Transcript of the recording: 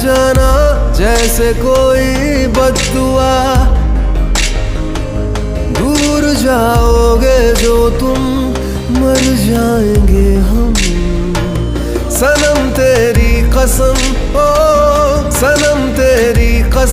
जाना जैसे कोई बद्दुआ। दूर जाओगे जो तुम, मर जाएंगे हम। सनम तेरी कसम, ओ सनम